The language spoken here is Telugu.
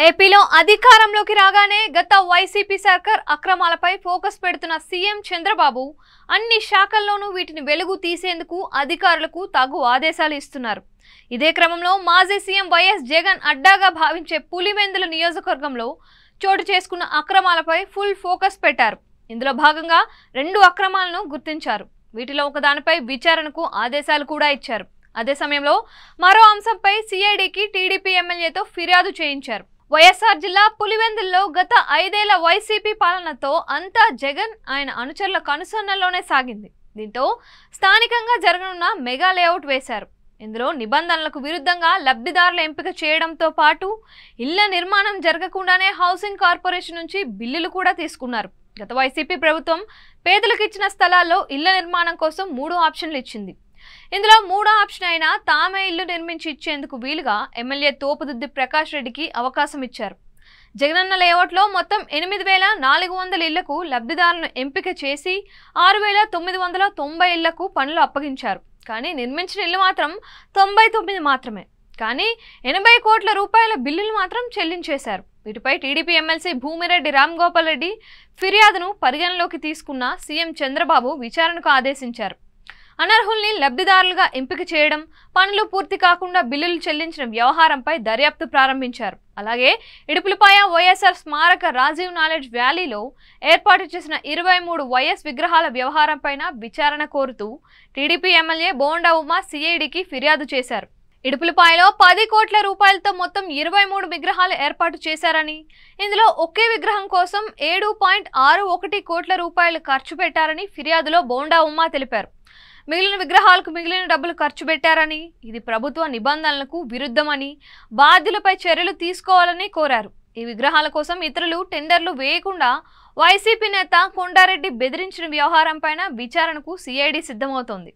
ఏపీలో అధికారంలోకి రాగానే గత వైసీపీ సర్కార్ అక్రమాలపై ఫోకస్ పెడుతున్న సీఎం చంద్రబాబు అన్ని శాఖల్లోనూ వీటిని వెలుగు తీసేందుకు అధికారులకు తగు ఆదేశాలు ఇస్తున్నారు. ఇదే క్రమంలో మాజీ సీఎం వైఎస్ జగన్ అడ్డాగా భావించే పులివెందుల నియోజకవర్గంలో చోటు చేసుకున్న అక్రమాలపై ఫుల్ ఫోకస్ పెట్టారు. ఇందులో భాగంగా 2 అక్రమాలను గుర్తించారు. వీటిలో ఒకదానిపై విచారణకు ఆదేశాలు కూడా ఇచ్చారు. అదే సమయంలో మరో అంశంపై సిఐడికి టీడీపీ ఎమ్మెల్యేతో ఫిర్యాదు చేయించారు. వైఎస్ఆర్ జిల్లా పులివెందుల్లో గత 5 ఏళ్ల వైసీపీ పాలనతో అంతా జగన్ ఆయన అనుచరుల కనుసన్నల్లోనే సాగింది. దీంతో స్థానికంగా జరగనున్న మెగా లేఅవుట్ వేశారు. ఇందులో నిబంధనలకు విరుద్ధంగా లబ్ధిదారుల ఎంపిక చేయడంతో పాటు ఇళ్ల నిర్మాణం జరగకుండానే హౌసింగ్ కార్పొరేషన్ నుంచి బిల్లులు కూడా తీసుకున్నారు. గత వైసీపీ ప్రభుత్వం పేదలకు ఇచ్చిన స్థలాల్లో ఇళ్ల నిర్మాణం కోసం 3 ఆప్షన్లు ఇచ్చింది. ఇందులో 3వ ఆప్షన్ అయిన తామే ఇల్లు నిర్మించి ఇచ్చేందుకు వీలుగా ఎమ్మెల్యే తోపుదుద్ది ప్రకాష్ రెడ్డికి అవకాశం ఇచ్చారు. జగనన్న లేఅవుట్లో మొత్తం 8,400 ఇళ్లకు లబ్ధిదారులను ఎంపిక చేసి 6,990 ఇళ్లకు పనులు అప్పగించారు. కానీ నిర్మించిన ఇల్లు మాత్రం 99 మాత్రమే. కానీ 80 కోట్ల రూపాయల బిల్లులు మాత్రం చెల్లించేశారు. వీటిపై టీడీపీ ఎమ్మెల్సీ భూమిరెడ్డి రామ్గోపాల్ రెడ్డి ఫిర్యాదును పరిగణలోకి తీసుకున్న సీఎం చంద్రబాబు విచారణకు ఆదేశించారు. అనర్హుల్ని లబ్ధిదారులుగా ఎంపిక చేయడం, పనులు పూర్తి కాకుండా బిల్లులు చెల్లించిన వ్యవహారంపై దర్యాప్తు ప్రారంభించారు. అలాగే ఇడుపులపాయ వైఎస్ఆర్ స్మారక రాజీవ్ నాలెడ్జ్ వ్యాలీలో ఏర్పాటు చేసిన 23 వైఎస్ విగ్రహాల వ్యవహారంపైన విచారణ కోరుతూ టీడీపీ ఎమ్మెల్యే బోండా ఉమా సిఐడికి ఫిర్యాదు చేశారు. ఇడుపులపాయలో 10 కోట్ల రూపాయలతో మొత్తం 23 విగ్రహాలు ఏర్పాటు చేశారని, ఇందులో ఒకే విగ్రహం కోసం 7.61 కోట్ల రూపాయలు ఖర్చు పెట్టారని ఫిర్యాదులో బోండా ఉమా తెలిపారు. మిగిలిన విగ్రహాలకు మిగిలిన డబ్బులు ఖర్చు పెట్టారని, ఇది ప్రభుత్వ నిబంధనలకు విరుద్ధమని, బాధ్యులపై చర్యలు తీసుకోవాలని కోరారు. ఈ విగ్రహాల కోసం ఇతరులు టెండర్లు వేయకుండా వైసీపీ నేత కొండారెడ్డి బెదిరించిన వ్యవహారంపైన విచారణకు సిఐడి సిద్ధమవుతోంది.